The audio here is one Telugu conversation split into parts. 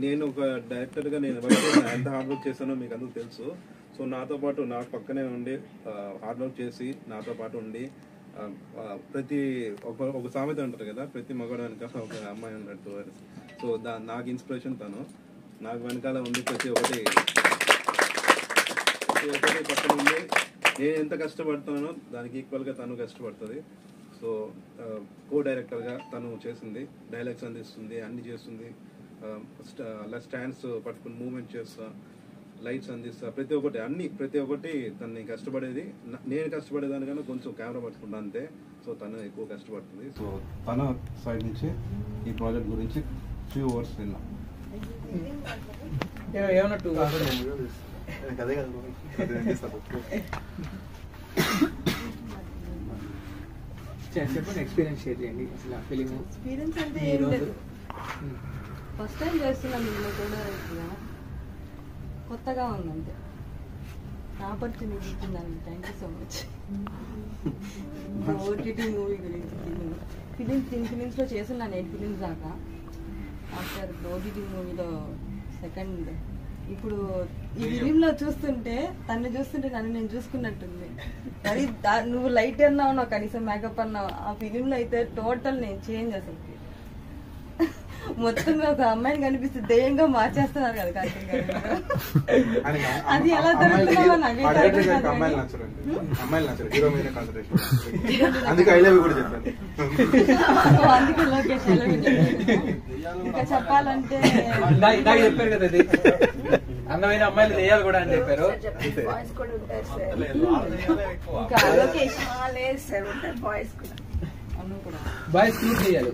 నేను ఒక డైరెక్టర్గా నేను ఎంత హార్డ్ వర్క్ చేశానో మీకు అందరూ తెలుసు. సో నాతో పాటు నాకు పక్కనే ఉండి హార్డ్ వర్క్ చేసి నాతో పాటు ఉండి ప్రతి ఒక సామెత ఉంటుంది కదా, ప్రతి మగవాడు వెనకాల ఒక అమ్మాయి ఉన్నట్టు. సో నాకు ఇన్స్పిరేషన్ తను. నాకు వెనకాల ఉండి ప్రతి ఒక్కటి పక్కన ఉండి నేను ఎంత కష్టపడుతున్నానో దానికి ఈక్వల్గా తను కష్టపడుతుంది. సో కో డైరెక్టర్గా తను చేసింది, డైలాగ్స్ అందిస్తుంది, అన్ని చేస్తుంది, అలా స్టాండ్స్ పట్టుకుని మూవ్మెంట్ చేస్తా, లైట్స్ అందిస్తా, ప్రతి ఒక్కటి తను కష్టపడేది. నేను కష్టపడేదానికన్నా కొంచెం కెమెరా పట్టుకుంటా అంతే. సో తను ఎక్కువ కష్టపడుతుంది. సో తన సైడ్ నుంచి ఈ ప్రాజెక్ట్ గురించి ఫ్యూ వర్డ్స్ విన్నా. చెప్పండి, ఎక్స్పీరియన్స్ షేర్ చేయండి. అసలు ఫిలిం ఎక్స్పీరియన్స్ అంటే ఏం లేదు, ఫస్ట్ టైం చేస్తున్నాను. ఇందులో కూడా కొత్తగా ఉందంటే ఆపర్చునిటీ ఇచ్చిందండి. Thank you so much. OTT movie గురించి ఫిలిమ్స్లో చేస్తున్నాను 8 ఫిలిమ్స్ దాకా. ఆఫ్టర్ ఓటీటీ మూవీలో సెకండ్. ఇప్పుడు ఈ ఫిలింలో చూస్తుంటే తను చూస్తుంటే నన్ను నేను చూసుకున్నట్టుంది. మరి నువ్వు లైట్ అన్నావు, కనీసం మేకప్ అన్నావు. ఆ ఫిలింలో అయితే టోటల్ నేను చేంజ్. అసలు మొత్తం ఒక అమ్మాయిని కనిపిస్తే దయ్యంగా మార్చేస్తున్నారు కదా కార్తీక్ గారు. అది ఎలా జరుగుతుందో నాకు అందుకే లోకేష్ ఇంకా చెప్పాలంటే చెప్పారు కదా, అది అందమైన అమ్మాయిలు చేయాలి కూడా అని చెప్పారు. ఇంకా లోకేష్ బాయ్స్ క్లూ చేయాలి.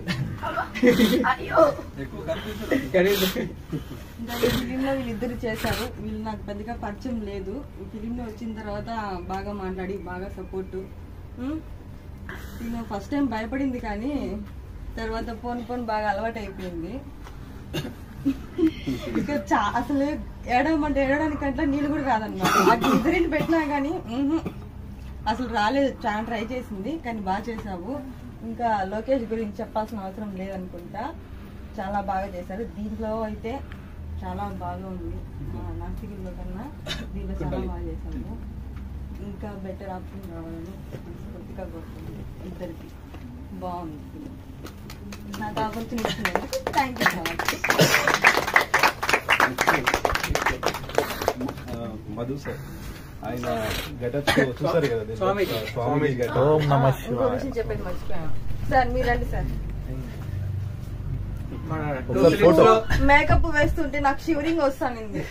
ఈ ఫిలింలో వీళ్ళిద్దరు చేశారు. వీళ్ళు నాకు పెద్దగా పరిచయం లేదు. ఈ ఫిలింలో వచ్చిన తర్వాత బాగా మాట్లాడి బాగా సపోర్ట్. నేను ఫస్ట్ టైం భయపడింది, కానీ తర్వాత పోను బాగా అలవాటు అయిపోయింది. ఇక అసలు ఏడవడానికంటే నీళ్ళు కూడా రాదన్నమాట. ఆ ఇద్దరిని పెట్టినా కానీ అసలు రాలేదు. చాలా ట్రై చేసింది, కానీ బాగా చేసావు. ఇంకా లోకేష్ గురించి చెప్పాల్సిన అవసరం లేదనుకుంటా, చాలా బాగా చేశారు. దీంట్లో అయితే చాలా బాగా ఉంది. నాసిక్లో కన్నా దీంట్లో చాలా బాగా చేశాము. ఇంకా బెటర్ ఆప్షన్ రావాలని మనస్ఫూర్తిగా కోరుకుంటుంది. ఇద్దరికి బాగుంది. నాకు ఆపర్చునిటీ ఇచ్చినందుకు thank you so much. Madhu sir ఆయన గెటప్ చూసారు కదా, స్వామి చెప్పేది మర్చిపోయాను సార్. మీరండి సార్. మేకప్ వేస్తుంటే నాకు షివరింగ్ వస్తానండి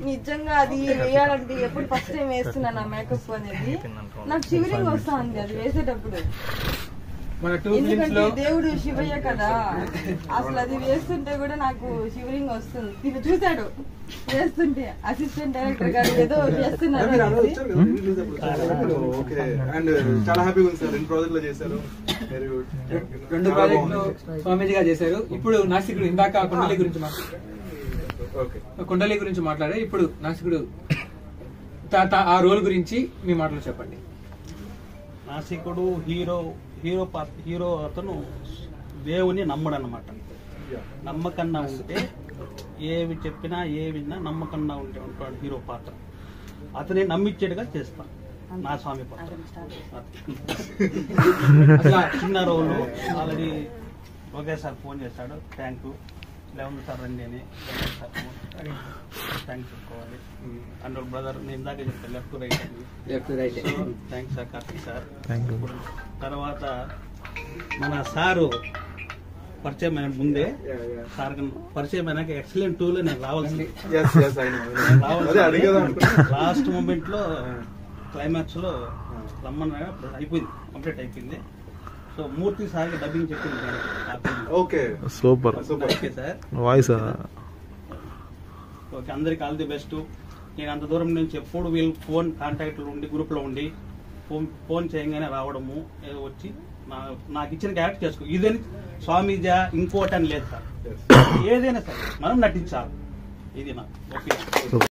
నిజంగా. అది వేయాలంటే ఎప్పుడు ఫస్ట్ టైం వేస్తున్నాను ఆ మేకప్ అనేది, నాకు షివరింగ్ వస్తుంది అది వేసేటప్పుడు. ఎందుకంటే దేవుడు శివయ్య కదా, అసలు అది వేస్తుంటే కూడా నాకు షివరింగ్ వస్తుంది. తిను చూశాడు వేస్తుంటే, అసిస్టెంట్ డైరెక్టర్ గారు ఏదో చేస్తున్నారు. చాలా హ్యాపీగా ఉంది సార్. 2 ప్రాజెక్టులు చేశారు, 2 ప్రాజెక్టులు స్వామీజీగా చేశారు. ఇప్పుడు నాసికుడు ఇందాక కుండలి గురించి మాట్లాడారు. ఇప్పుడు నాసికుడు ఆ రోల్ గురించి మీ మాటలు చెప్పండి. నాసికుడు హీరో అతను దేవుని నమ్మడన్నమాట. నమ్మకన్నా ఉంటే ఏవి చెప్పినా ఏ విన్నా నమ్మకన్నా ఉంటే ఉంటాడు హీరో పాత్ర. అతనే నమ్మించేట్టుగా చేస్తా నా స్వామి పాత్ర. చిన్న రోలు ఆల్రెడీ ఒకే సార్ ఫోన్ చేశాడు, థ్యాంక్ యూ 11 సార్ రండి అని థ్యాంక్స్ చెప్పుకోవాలి. అండ్ బ్రదర్ నేను ఇందాక చెప్పాను left right thanks sir Karthik sir. తర్వాత మన సారు పరిచయం అయిన ముందే సార్ పరిచయం అయినాక ఎక్సలెంట్ టూలో నేను రావాల్సింది. లాస్ట్ మూమెంట్ లో క్లైమాక్స్ లో రమ్మన్నా అయిపోయింది, కంప్లీట్ అయిపోయింది. సో మూర్తి సార్ డబ్బింగ్ చెప్పింది. Okay super okay sir, voice okay. అందరికి ఆల్ ది బెస్ట్. నేను అంత దూరం నుంచి ఎప్పుడు వీళ్ళు ఫోన్ కాంటాక్ట్ లో ఉండి గ్రూప్ లో ఉండి ఫోన్ చేయగానే రావడము, ఏదో వచ్చి నాకు ఇచ్చిన క్యారెక్టర్ చేసుకో. ఇదని స్వామీజా ఇంకోటి అని లేదు సార్, ఏదైనా సరే మనం నటించాలి. ఇది నాకు ఓకే.